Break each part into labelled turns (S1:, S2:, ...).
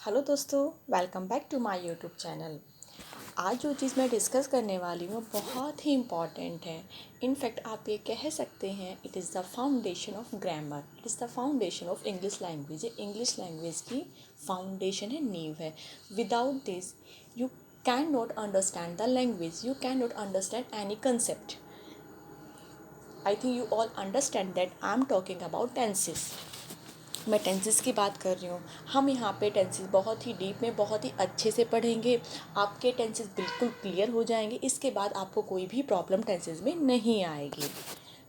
S1: Hello दोस्तों, welcome back to my YouTube channel. आज जो चीज़ मैं डिस्कस करने वाली हूँ बहुत ही इम्पॉर्टेंट है। इनफैक्ट आप ये कह सकते हैं it is the foundation of grammar, it is the foundation of English language. ये इंग्लिश लैंग्वेज की फाउंडेशन है, नींव है। Without this you can not understand the language, you can not understand any concept. I think you all understand that I am talking about tenses. मैं tenses की बात कर रही हूँ। हम यहाँ पे टेंसेस बहुत ही डीप में बहुत ही अच्छे से पढ़ेंगे। आपके टेंसेस बिल्कुल क्लियर हो जाएंगे। इसके बाद आपको कोई भी प्रॉब्लम टेंसेस में नहीं आएगी।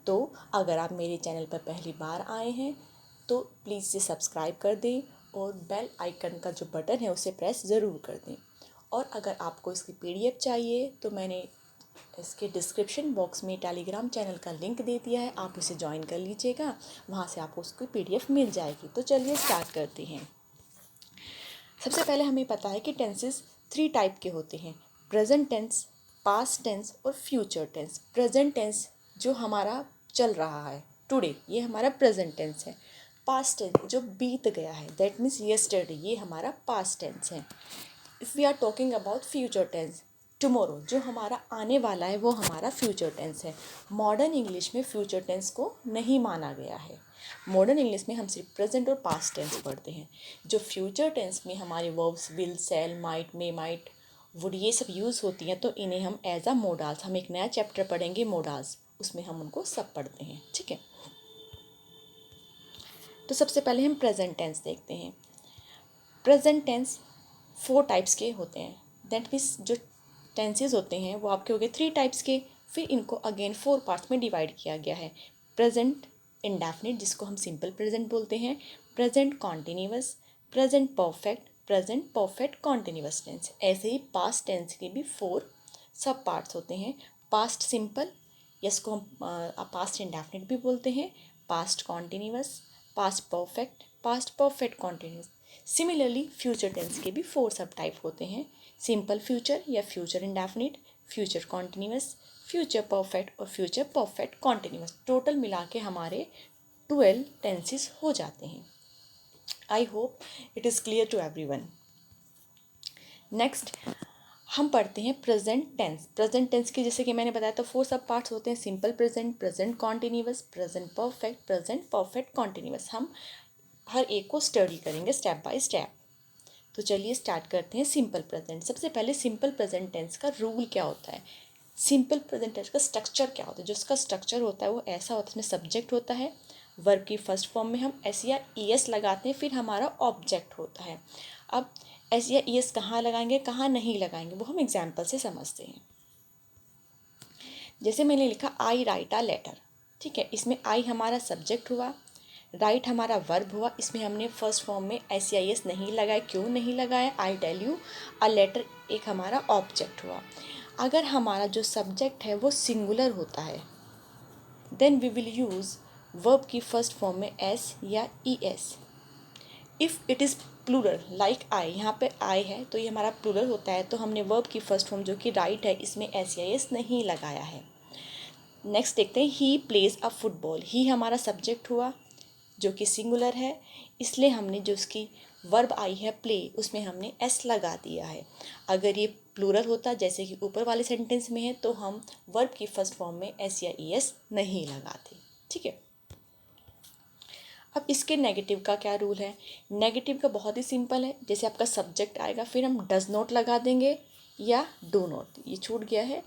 S1: तो अगर आप मेरे चैनल पर पहली बार आए हैं तो प्लीज़ इसे सब्सक्राइब कर दें और बेल आइकन का जो बटन है उसे प्रेस ज़रूर कर दें। और अगर आपको इसकी PDF चाहिए तो मैंने इसके डिस्क्रिप्शन बॉक्स में टेलीग्राम चैनल का लिंक दे दिया है, आप उसे ज्वाइन कर लीजिएगा। वहाँ से आपको उसकी PDF मिल जाएगी। तो चलिए स्टार्ट करते हैं। सबसे पहले हमें पता है कि टेंसेस 3 टाइप के होते हैं: प्रेजेंट टेंस, पास्ट टेंस और फ्यूचर टेंस। प्रेजेंट टेंस जो हमारा चल रहा है टुडे, ये हमारा प्रेजेंट टेंस है। पास्ट टेंस जो बीत गया है, दैट मीन्स यस्टरडे, ये हमारा पास्ट टेंस है। If we are talking about future tense, tomorrow जो हमारा आने वाला है वो हमारा फ्यूचर टेंस है। मॉडर्न इंग्लिश में फ्यूचर टेंस को नहीं माना गया है। मॉडर्न इंग्लिश में हम सिर्फ प्रेजेंट और पास्ट टेंस पढ़ते हैं। जो फ्यूचर टेंस में हमारे verbs will, shall, might, may, might, would, ये सब यूज़ होती हैं, तो इन्हें हम एज अ मोडाल्स, हम एक नया चैप्टर पढ़ेंगे मोडाल्स, उसमें हम उनको सब पढ़ते हैं। ठीक है, तो सबसे पहले हम प्रेजेंट टेंस देखते हैं। प्रेजेंट टेंस 4 टाइप्स के होते हैं। दैट मीन्स जो टेंसेज होते हैं वो आपके हो गए 3 टाइप्स के। फिर इनको अगेन 4 पार्ट्स में डिवाइड किया गया है। प्रेजेंट इंडेफिनिट, जिसको हम सिंपल प्रेजेंट बोलते हैं, present continuous, present perfect, present perfect continuous tense. ऐसे ही पास्ट टेंस के भी 4 सब पार्ट्स होते हैं। पास्ट सिंपल, जिसको हम पास्ट इंडेफिनिट भी बोलते हैं, past continuous, past perfect continuous. Similarly future tense के भी 4 सब टाइप होते हैं: सिंपल फ्यूचर या future indefinite, future continuous, future perfect और फ्यूचर परफेक्ट कॉन्टिन्यूअस। टोटल मिला के हमारे 12 टेंसेस हो जाते हैं। I hope it is clear to everyone. Next हम पढ़ते हैं प्रेजेंट टेंस। प्रेजेंट टेंस के जैसे कि मैंने बताया तो 4 सब पार्ट्स होते हैं: simple present, present continuous, present perfect continuous. हम हर एक को स्टडी करेंगे स्टेप बाय स्टेप। तो चलिए स्टार्ट करते हैं सिंपल प्रेजेंट। सबसे पहले सिंपल प्रेजेंट टेंस का रूल क्या होता है, सिंपल प्रेजेंट टेंस का स्ट्रक्चर क्या होता है। जो उसका स्ट्रक्चर होता है वो ऐसा होता है, इसमें सब्जेक्ट होता है, वर्ब की फर्स्ट फॉर्म में हम एस या ई एस लगाते हैं, फिर हमारा ऑब्जेक्ट होता है। अब एस या ई एस कहाँ लगाएंगे, कहाँ नहीं लगाएंगे, वो हम एग्जाम्पल से समझते हैं। जैसे मैंने लिखा आई राइट अ लेटर, ठीक है, इसमें आई हमारा सब्जेक्ट हुआ, राइट हमारा वर्ब हुआ। इसमें हमने फर्स्ट फॉर्म में एस या एस नहीं लगाया। क्यों नहीं लगाया, I tell you. A letter एक हमारा ऑब्जेक्ट हुआ। अगर हमारा जो सब्जेक्ट है वो सिंगुलर होता है, then we will use verb की फर्स्ट फॉर्म में एस या E S. If it is plural like I, यहाँ पे आई है तो ये हमारा प्लूरल होता है, तो हमने वर्ब की फर्स्ट फॉर्म जो कि राइट है इसमें एस या एस नहीं लगाया है। नेक्स्ट देखते हैं, ही प्लेज अ फुटबॉल। ही हमारा सब्जेक्ट हुआ जो कि सिंगुलर है, इसलिए हमने जो उसकी वर्ब आई है प्ले, उसमें हमने एस लगा दिया है। अगर ये प्लूरल होता जैसे कि ऊपर वाले सेंटेंस में है तो हम वर्ब की फर्स्ट फॉर्म में एस या ई एस नहीं लगाते। ठीक है, अब इसके नेगेटिव का क्या रूल है। नेगेटिव का बहुत ही सिंपल है। जैसे आपका सब्जेक्ट आएगा फिर हम डज नॉट लगा देंगे या डू नॉट, ये छूट गया है।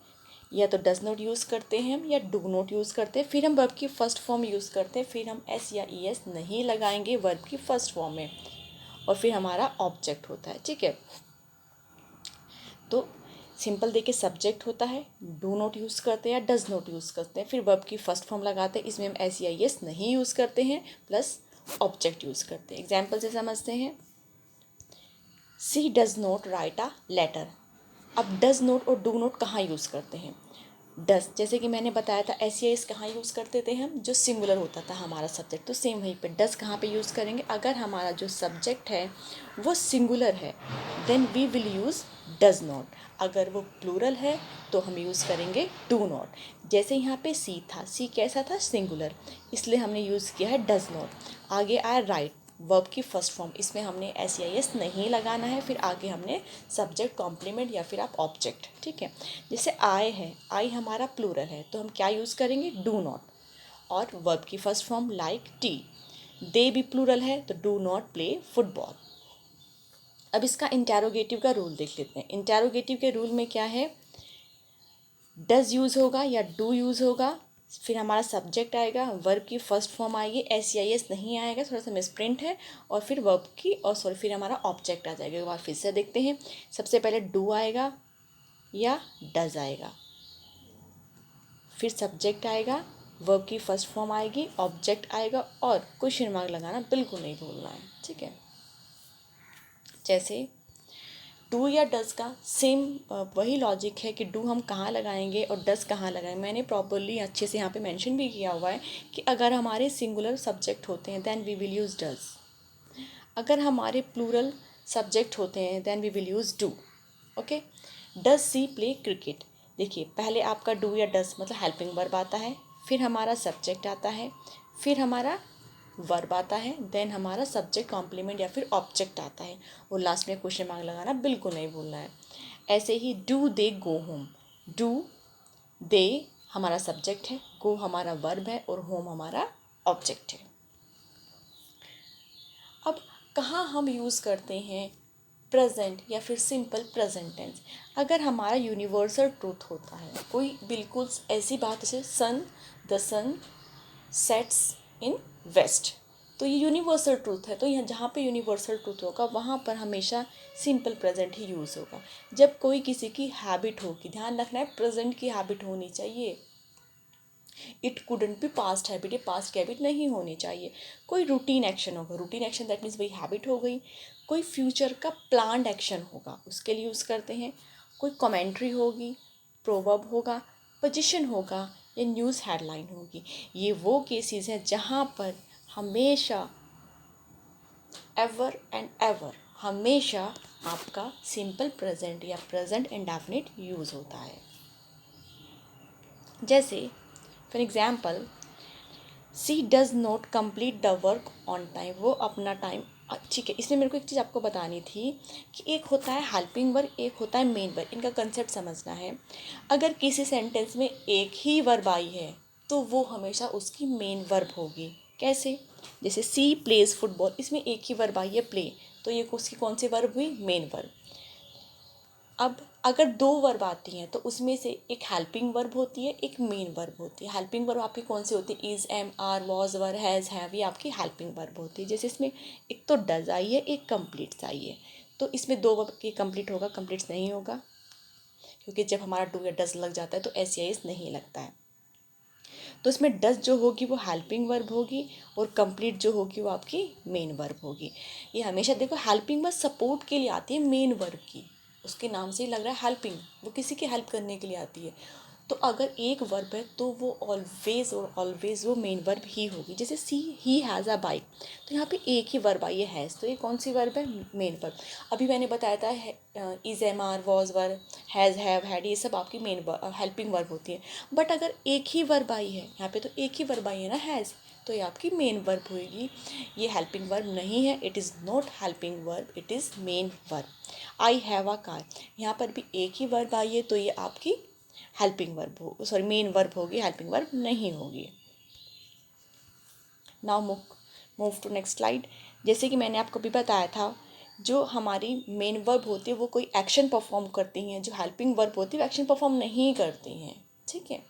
S1: या तो डज नॉट यूज़ करते हैं हम या डू नॉट यूज़ करते हैं, फिर हम वर्ब की फर्स्ट फॉर्म यूज़ करते हैं, फिर हम एस या ई एस नहीं लगाएंगे वर्ब की फर्स्ट फॉर्म में, और फिर हमारा ऑब्जेक्ट होता है। ठीक है, तो सिंपल देखिए सब्जेक्ट होता है, डू नॉट यूज़ करते हैं या डज नॉट यूज़ करते हैं, फिर वर्ब की फर्स्ट फॉर्म लगाते हैं, इसमें हम एस या ई एस नहीं यूज़ करते हैं, प्लस ऑब्जेक्ट यूज़ करते हैं। एग्जाम्पल से समझते हैं, she does not write a letter. अब डज नॉट और डू नॉट कहाँ यूज़ करते हैं। डज जैसे कि मैंने बताया था एस या एस कहाँ यूज़ करते थे हम, जो सिंगुलर होता था हमारा सब्जेक्ट, तो सेम वहीं पे डज कहाँ पे यूज़ करेंगे। अगर हमारा जो सब्जेक्ट है वो सिंगुलर है then we will use does not. अगर वो प्लूरल है तो हम यूज़ करेंगे डू नॉट। जैसे यहाँ पे सी था, सी कैसा था, सिंगुलर, इसलिए हमने यूज़ किया है डज नॉट। आगे आया राइट, वर्ब की फर्स्ट फॉर्म, इसमें हमने एस या एस नहीं लगाना है। फिर आगे हमने सब्जेक्ट, कॉम्प्लीमेंट या फिर आप ऑब्जेक्ट, ठीक है। जैसे आई है, आई हमारा प्लूरल है तो हम क्या यूज़ करेंगे, डू नॉट। और वर्ब की फर्स्ट फॉर्म लाइक टी, दे भी प्लूरल है तो डू नॉट प्ले फुटबॉल। अब इसका इंटेरोगेटिव का रूल देख लेते हैं। इंटेरोगेटिव के रूल में क्या है, डज यूज़ होगा या डू यूज़ होगा, फिर हमारा सब्जेक्ट आएगा, वर्ब की फर्स्ट फॉर्म आएगी, एस या एस नहीं आएगा, थोड़ा सा मिसप्रिंट है, और फिर वर्ब की और सॉरी फिर हमारा ऑब्जेक्ट आ जाएगा। एक बार फिर से देखते हैं, सबसे पहले डू आएगा या डज आएगा, फिर सब्जेक्ट आएगा, वर्ब की फर्स्ट फॉर्म आएगी, ऑब्जेक्ट आएगा, और क्वेश्चन मार्क लगाना बिल्कुल नहीं भूलना है, ठीक है। जैसे डू या डज का सेम वही लॉजिक है कि डू हम कहाँ लगाएंगे और डज कहाँ लगाएंगे। मैंने प्रॉपरली अच्छे से यहाँ पे मेंशन भी किया हुआ है कि अगर हमारे सिंगुलर सब्जेक्ट होते हैं then we will use does, अगर हमारे प्लूरल सब्जेक्ट होते हैं then we will use do. Okay, does she play cricket, देखिए पहले आपका डू या डज मतलब हेल्पिंग वर्ब आता है, फिर हमारा सब्जेक्ट आता है, फिर हमारा वर्ब आता है, देन हमारा सब्जेक्ट, कॉम्प्लीमेंट या फिर ऑब्जेक्ट आता है, और लास्ट में क्वेश्चन मार्क लगाना बिल्कुल नहीं भूलना है। ऐसे ही do they go home, do they हमारा सब्जेक्ट है, गो हमारा वर्ब है, और होम हमारा ऑब्जेक्ट है। अब कहाँ हम यूज़ करते हैं प्रेजेंट या फिर सिंपल प्रेजेंट टेंस, अगर हमारा यूनिवर्सल ट्रूथ होता है, कोई बिल्कुल ऐसी बात जैसे the sun sets in west, तो ये यूनिवर्सल ट्रूथ है, तो यहाँ जहाँ पे यूनिवर्सल ट्रूथ होगा वहाँ पर हमेशा सिंपल प्रेजेंट ही यूज़ होगा। जब कोई किसी की हैबिट होगी, ध्यान रखना है प्रेजेंट की हैबिट होनी चाहिए, it couldn't B past habit, ये पास्ट की हैबिट नहीं होनी चाहिए। कोई रूटीन एक्शन होगा, रूटीन एक्शन दैट मीन्स वही हैबिट हो गई। कोई फ्यूचर का प्लान्ड एक्शन होगा उसके लिए यूज़ करते हैं। कोई कमेंट्री होगी, प्रोवर्ब होगा, पोजीशन होगा, या न्यूज़ हेडलाइन होगी। ये वो केसेस हैं जहाँ पर हमेशा एवर एंड एवर हमेशा आपका सिंपल प्रेजेंट या प्रेजेंट इंडेफिनिट यूज़ होता है। जैसे for example, she does not complete the work on time, वो अपना टाइम, ठीक है। इसमें मेरे को एक चीज़ आपको बतानी थी कि एक होता है हेल्पिंग वर्ब, एक होता है मेन वर्ब, इनका कंसेप्ट समझना है। अगर किसी सेंटेंस में एक ही वर्ब आई है तो वो हमेशा उसकी मेन वर्ब होगी। कैसे, जैसे सी प्लेज फुटबॉल, इसमें एक ही वर्ब आई है प्ले, तो ये उसकी कौन सी वर्ब हुई, मेन वर्ब। अब अगर दो वर्ब आती हैं तो उसमें से एक हेल्पिंग वर्ब होती है, एक मेन वर्ब होती है। हेल्पिंग वर्ब आपकी कौन सी होती है, is, am, are, was, were, has, have, ये आपकी हेल्पिंग वर्ब होती है। जैसे इसमें एक तो डज आई है, एक कम्प्लीट्स आई है, तो इसमें दो वर्ब की कंप्लीट होगा, कम्प्लीट्स नहीं होगा, क्योंकि जब हमारा डू या डज लग जाता है तो एस या एस नहीं लगता है। तो इसमें डज जो होगी वो हेल्पिंग वर्ब होगी, और कंप्लीट जो होगी वो आपकी मेन वर्ब होगी। ये हमेशा देखो, हेल्पिंग वर्ब सपोर्ट के लिए आती है मेन वर्ब की, उसके नाम से ही लग रहा है हेल्पिंग, वो किसी की हेल्प करने के लिए आती है। तो अगर एक वर्ब है तो वो ऑलवेज और ऑलवेज वो मेन वर्ब ही होगी। जैसे सी ही हैज़ अ बाइक, तो यहाँ पे एक ही वर्ब आई है हैज़, तो ये कौन सी वर्ब है, मेन वर्ब। अभी मैंने बताया था is, am, are, was, were, has, have, had, ये सब आपकी मेन हेल्पिंग वर्ब होती है। बट अगर एक ही वर्ब आई है यहाँ पे, तो एक ही वर्ब आई है ना हैज़, तो ये आपकी मेन वर्ब होगी। ये हेल्पिंग वर्ब नहीं है, it is not helping verb, it is main verb. I have a car, यहाँ पर भी एक ही वर्ब आई है, तो ये आपकी हेल्पिंग वर्ब हो, सॉरी मेन वर्ब होगी, हेल्पिंग वर्ब नहीं होगी। Now move to next slide. जैसे कि मैंने आपको भी बताया था, जो हमारी मेन वर्ब होती है वो कोई एक्शन परफॉर्म करती हैं, जो हेल्पिंग वर्ब होती है वो एक्शन परफॉर्म नहीं करती हैं, ठीक है।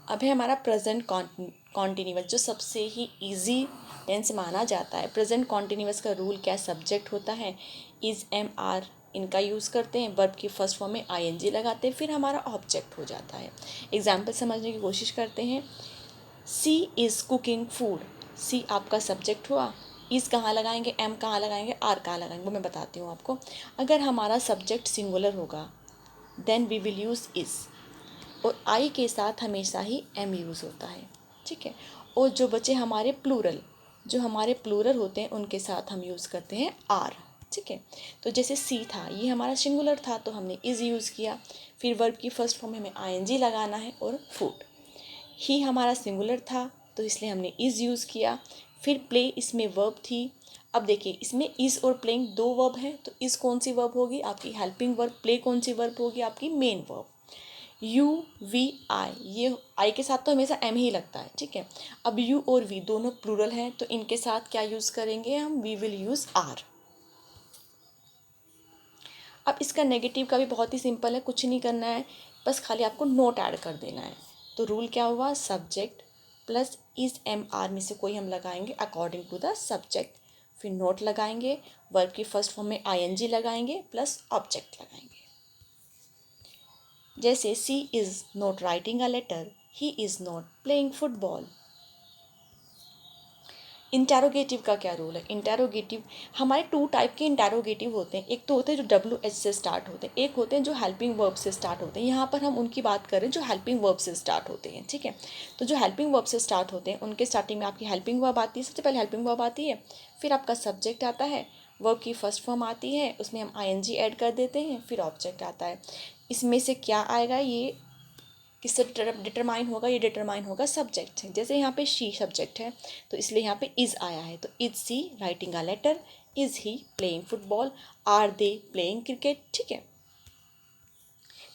S1: अब है हमारा प्रेजेंट कॉन्टिन्यूअस, जो सबसे ही इजी टेंस माना जाता है। प्रेजेंट कॉन्टिन्यूअस का रूल क्या, सब्जेक्ट होता है, इज़, एम, आर, इनका यूज़ करते हैं, वर्ब की फर्स्ट फॉर्म में आईएनजी लगाते हैं, फिर हमारा ऑब्जेक्ट हो जाता है। एग्जाम्पल समझने की कोशिश करते हैं। सी इज़ कुकिंग फूड, सी आपका सब्जेक्ट हुआ, इज़ कहाँ लगाएंगे, एम कहाँ लगाएंगे, आर कहाँ लगाएंगे, वो मैं बताती हूँ आपको। अगर हमारा सब्जेक्ट सिंगुलर होगा then we will use is, और आई के साथ हमेशा ही एम यूज़ होता है, ठीक है। और जो बचे हमारे प्लूरल, जो हमारे प्लूरल होते हैं उनके साथ हम यूज़ करते हैं आर, ठीक है। तो जैसे सी था, ये हमारा सिंगुलर था तो हमने इज़ यूज़ किया, फिर वर्ब की फर्स्ट फॉर्म में हमें आईएनजी लगाना है, और फूड। ही हमारा सिंगुलर था तो इसलिए हमने इज़ यूज़ किया। फिर प्ले, इसमें वर्ब थी। अब देखिए इसमें इज़ और प्लेइंग दो वर्ब हैं, तो इज़ कौन सी वर्ब होगी? आपकी हेल्पिंग वर्ब। प्ले कौन सी वर्ब होगी? आपकी मेन वर्ब। यू, वी, आई, ये आई के साथ तो हमेशा एम ही लगता है, ठीक है। अब यू और वी दोनों प्लूरल हैं, तो इनके साथ क्या यूज़ करेंगे हम? We will use are. अब इसका नेगेटिव का भी बहुत ही सिंपल है, कुछ नहीं करना है, बस खाली आपको नोट ऐड कर देना है। तो रूल क्या हुआ? Subject plus is am are में से कोई हम लगाएंगे अकॉर्डिंग टू द सब्जेक्ट, फिर नोट लगाएंगे, वर्ब की फर्स्ट फॉर्म में आईएनजी लगाएंगे प्लस ऑब्जेक्ट लगाएंगे। जैसे she is not writing a letter, he is not playing football. Interrogative का क्या रोल है? इंटेरोगेटिव हमारे टू टाइप के इंटेरोगेटिव होते हैं। एक तो होते हैं जो डब्ल्यू एच से स्टार्ट होते हैं, एक होते हैं जो हेल्पिंग वर्ब से स्टार्ट होते हैं। यहाँ पर हम उनकी बात करें जो हेल्पिंग वर्ब से स्टार्ट होते हैं, ठीक है। तो जो हेल्पिंग वर्ब से स्टार्ट होते हैं उनके स्टार्टिंग में आपकी हेल्पिंग वर्ब आती है, सबसे पहले हेल्पिंग वर्ब आती है, फिर आपका सब्जेक्ट आता है, वर्ब की फर्स्ट फॉर्म आती है, उसमें हम आईएनजी ऐड कर देते हैं, फिर ऑब्जेक्ट आता है। इसमें से क्या आएगा? ये किससे डिटरमाइन होगा? ये डिटरमाइन होगा सब्जेक्ट से। जैसे यहाँ पे शी सब्जेक्ट है, तो इसलिए यहाँ पे इज़ आया है, तो is she writing a letter, is he playing football, are they playing cricket, ठीक है।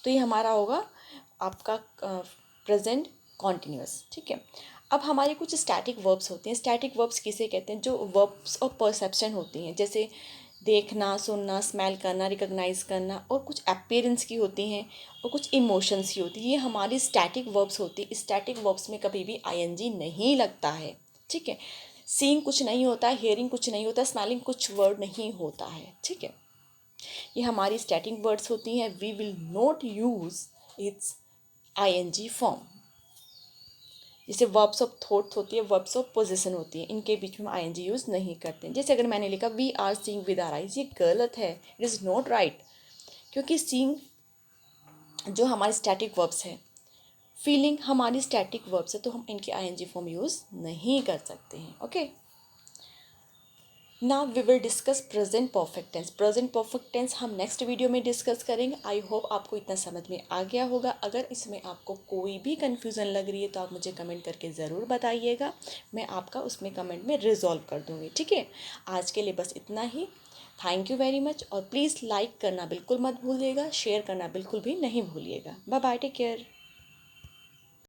S1: तो ये हमारा होगा आपका प्रेजेंट कॉन्टिन्यूस, ठीक है। अब हमारे कुछ स्टैटिक वर्ब्स होते हैं। स्टैटिक वर्ब्स किसे कहते हैं? जो वर्ब्स ऑफ परसेप्शन होती हैं, जैसे देखना, सुनना, स्मेल करना, रिकॉग्नाइज करना, और कुछ अपीयरेंस की होती हैं और कुछ इमोशंस की होती है। ये हमारी स्टैटिक वर्ब्स होती है। स्टैटिक वर्ब्स में कभी भी आईएनजी नहीं लगता है, ठीक है। सीइंग कुछ नहीं होता है, हियरिंग कुछ नहीं होता, स्मेलिंग कुछ वर्ड नहीं होता है, ठीक है। ये हमारी स्टैटिक वर्ड्स होती हैं। We will not use its ING form. जैसे वर्ब्स ऑफ थॉट्स होती है, वर्ब्स ऑफ पोजीशन होती है, इनके बीच में आईएनजी यूज़ नहीं करते। जैसे अगर मैंने लिखा we are seeing with our eyes, ये गलत है, इट इज़ नॉट राइट, क्योंकि सीइंग जो हमारे स्टैटिक वर्ब्स हैं, फीलिंग हमारी स्टैटिक वर्ब्स है, तो हम इनके आईएनजी फॉर्म यूज़ नहीं कर सकते हैं, okay. Now we will discuss present perfect tense. Present perfect tense हम नेक्स्ट वीडियो में डिस्कस करेंगे। आई होप आपको इतना समझ में आ गया होगा। अगर इसमें आपको कोई भी कन्फ्यूज़न लग रही है तो आप मुझे कमेंट करके ज़रूर बताइएगा, मैं आपका उसमें कमेंट में रिजॉल्व कर दूँगी, ठीक है। आज के लिए बस इतना ही। थैंक यू वेरी मच, और प्लीज़ लाइक करना बिल्कुल मत भूलिएगा, शेयर करना बिल्कुल भी नहीं भूलिएगा। Bye bye, take care.